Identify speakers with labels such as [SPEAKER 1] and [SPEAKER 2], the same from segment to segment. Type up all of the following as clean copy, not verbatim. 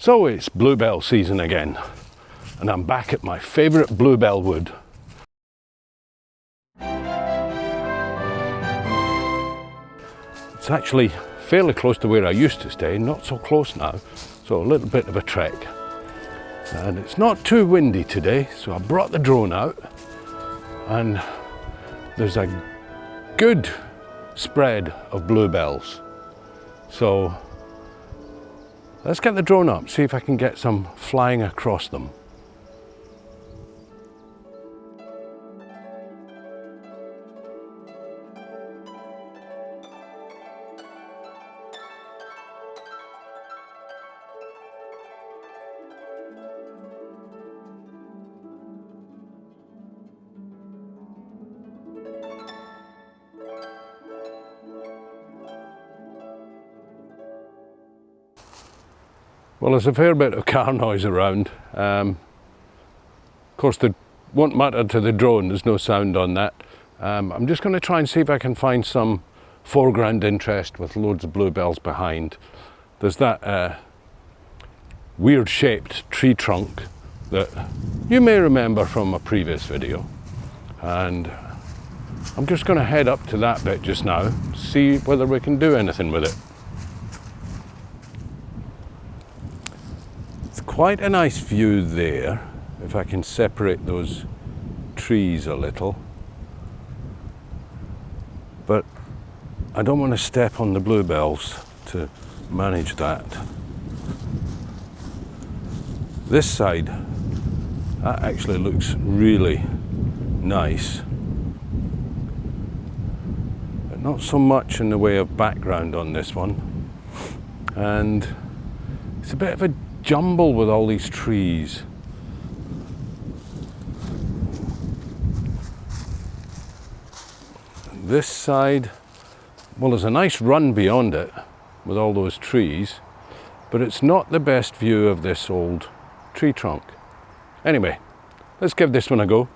[SPEAKER 1] So it's bluebell season again, and I'm back at my favourite bluebell wood. It's actually fairly close to where I used to stay, not so close now, so a little bit of a trek. And it's not too windy today, so I brought the drone out, and there's a good spread of bluebells. So let's get the drone up, see if I can get some flying across them. Well, there's a fair bit of car noise around. Of course, it won't matter to the drone, there's no sound on that. I'm just going to try and see if I can find some foreground interest with loads of bluebells behind. There's that weird shaped tree trunk that you may remember from a previous video. And I'm just going to head up to that bit just now, see whether we can do anything with it. Quite a nice view there, if I can separate those trees a little. But I don't want to step on the bluebells to manage that. This side, that actually looks really nice. But not so much in the way of background on this one. And it's a bit of a jumble with all these trees. This side, well, there's a nice run beyond it with all those trees, but it's not the best view of this old tree trunk. Anyway, let's give this one a go,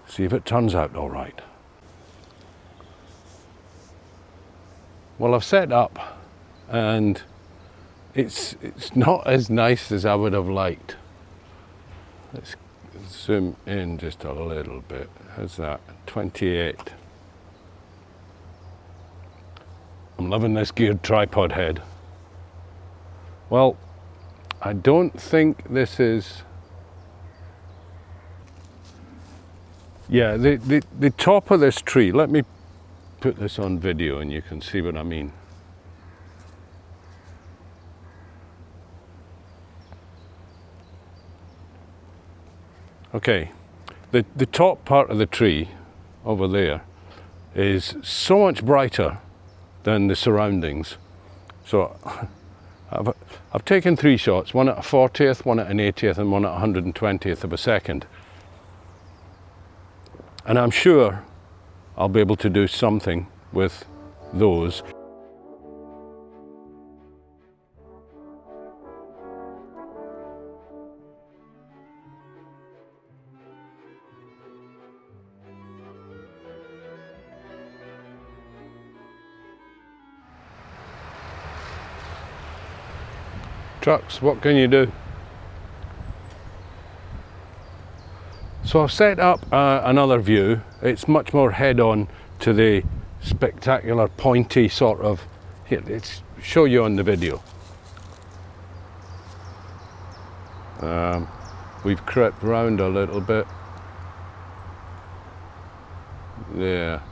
[SPEAKER 1] see if it turns out all right. Well, I've set up and it's not as nice as I would have liked. Let's zoom in just a little bit. How's that? 28. I'm loving this geared tripod head. Well, I don't think this is... Yeah, the top of this tree, let me put this on video and you can see what I mean. Okay, the top part of the tree over there is so much brighter than the surroundings. So I've taken 3 shots, one at a 40th, one at an 80th and one at 120th of a second. And I'm sure I'll be able to do something with those. Trucks, what can you do? So I've set up another view. It's much more head-on to the spectacular pointy sort of... Here, let's show you on the video. We've crept round a little bit. There.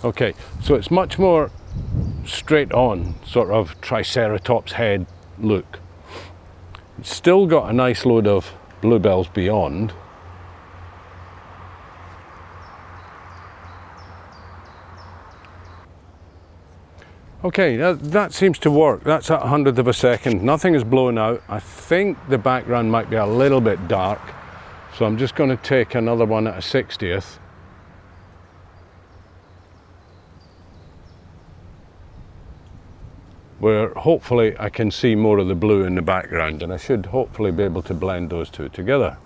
[SPEAKER 1] Okay, so it's much more straight on, sort of triceratops head look. It's still got a nice load of bluebells beyond. Okay, that seems to work. That's at 100th of a second. Nothing is blown out. I think the background might be a little bit dark, so I'm just going to take another one at a 60th. Where hopefully I can see more of the blue in the background, and I should hopefully be able to blend those two together.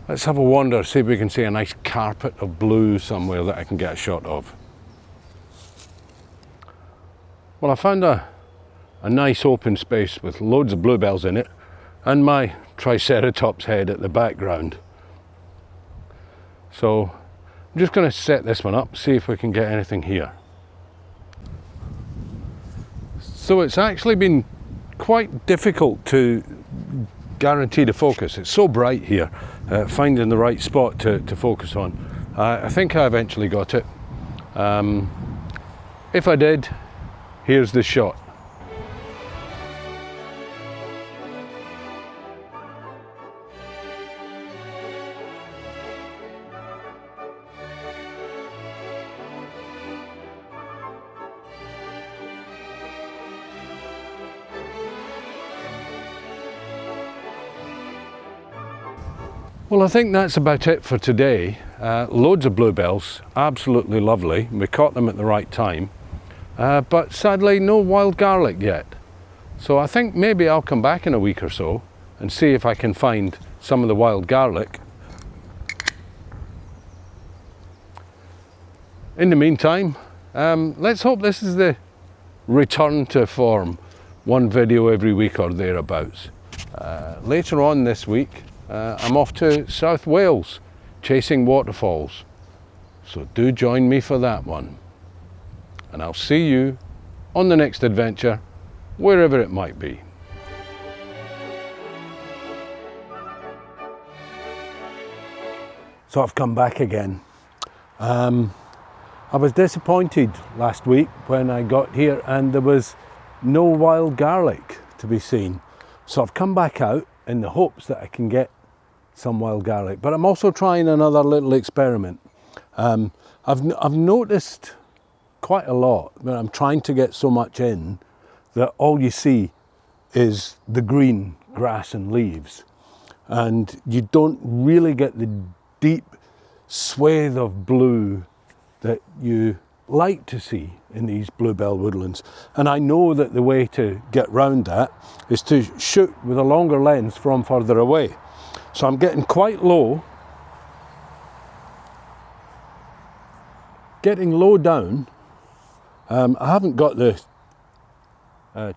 [SPEAKER 1] Let's have a wander, see if we can see a nice carpet of blue somewhere that I can get a shot of. Well, I found a nice open space with loads of bluebells in it and my triceratops head at the background. So I'm just going to set this one up, see if we can get anything here. So it's actually been quite difficult to guarantee the focus. It's so bright here, finding the right spot to focus on. I think I eventually got it. If I did, here's the shot. Well, I think that's about it for today. Loads of bluebells, absolutely lovely. We caught them at the right time, but sadly no wild garlic yet. So I think maybe I'll come back in a week or so and see if I can find some of the wild garlic. In the meantime, let's hope this is the return to form, one video every week or thereabouts. Later on this week, I'm off to South Wales chasing waterfalls, so do join me for that one. And I'll see you on the next adventure, wherever it might be. So I've come back again. I was disappointed last week when I got here and there was no wild garlic to be seen. So I've come back out in the hopes that I can get some wild garlic, but I'm also trying another little experiment. I've noticed quite a lot when I'm trying to get so much in that all you see is the green grass and leaves, and you don't really get the deep swathe of blue that you like to see in these bluebell woodlands. And I know that the way to get round that is to shoot with a longer lens from further away. So I'm getting quite low, getting low down. I haven't got the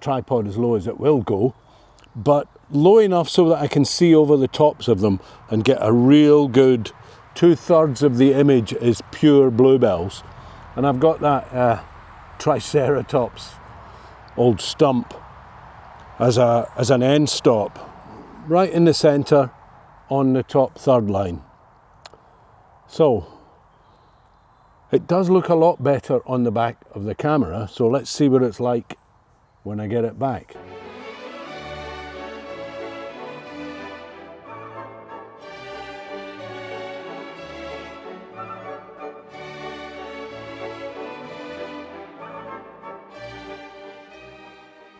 [SPEAKER 1] tripod as low as it will go, but low enough so that I can see over the tops of them and get a real good 2/3 of the image is pure bluebells. And I've got that triceratops old stump as an end stop right in the center on the top third line. So it does look a lot better on the back of the camera, so let's see what it's like when I get it back.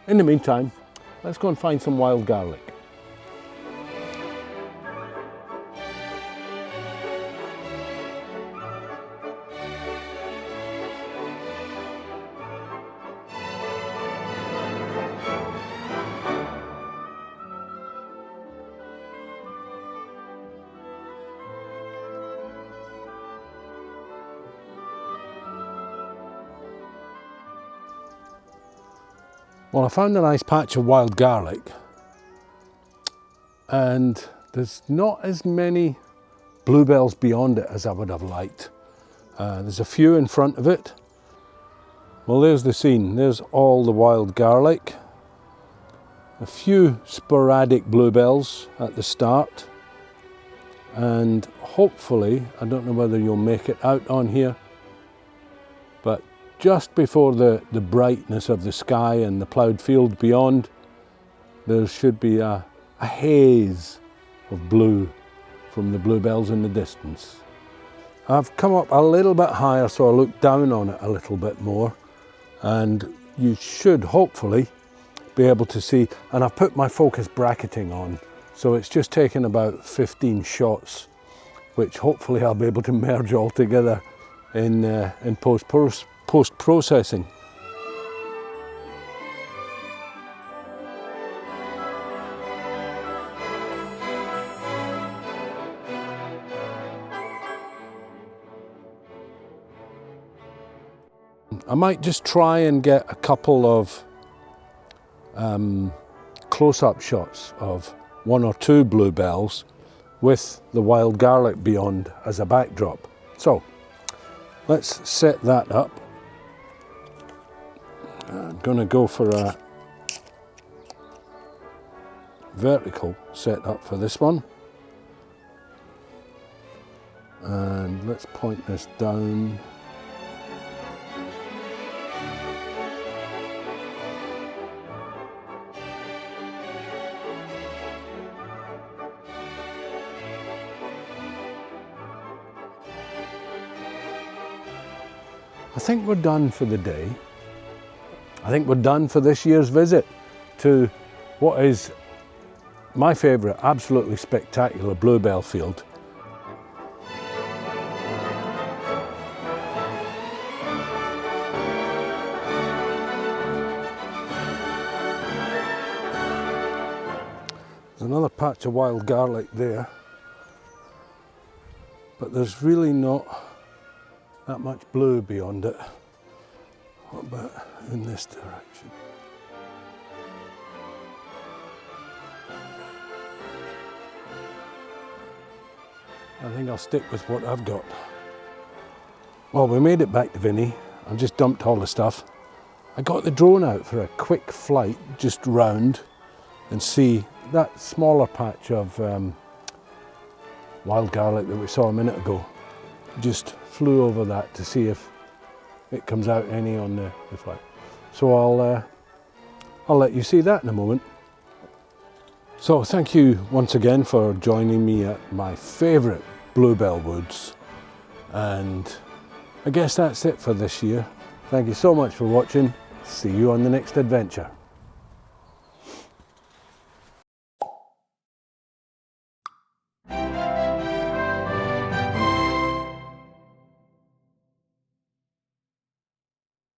[SPEAKER 1] In the meantime, let's go and find some wild garlic. Well, I found a nice patch of wild garlic, and there's not as many bluebells beyond it as I would have liked. There's a few in front of it. Well, there's the scene. There's all the wild garlic. A few sporadic bluebells at the start. And hopefully, I don't know whether you'll make it out on here, but just before the brightness of the sky and the ploughed field beyond, there should be a haze of blue from the bluebells in the distance. I've come up a little bit higher so I look down on it a little bit more, and you should hopefully be able to see, and I've put my focus bracketing on, so it's just taken about 15 shots, which hopefully I'll be able to merge all together in post-processing. I might just try and get a couple of close-up shots of 1 or 2 bluebells with the wild garlic beyond as a backdrop. So let's set that up. I'm going to go for a vertical setup for this one. And let's point this down. I think we're done for the day. I think we're done for this year's visit to what is my favourite, absolutely spectacular bluebell field. There's another patch of wild garlic there, but there's really not that much blue beyond it. What about in this direction? I think I'll stick with what I've got. Well, we made it back to Vinny. I've just dumped all the stuff. I got the drone out for a quick flight just round and see that smaller patch of wild garlic that we saw a minute ago. Just flew over that to see if it comes out any on the flight. So I'll let you see that in a moment. So thank you once again for joining me at my favourite bluebell woods, and I guess that's it for this year. Thank you so much for watching. See you on the next adventure.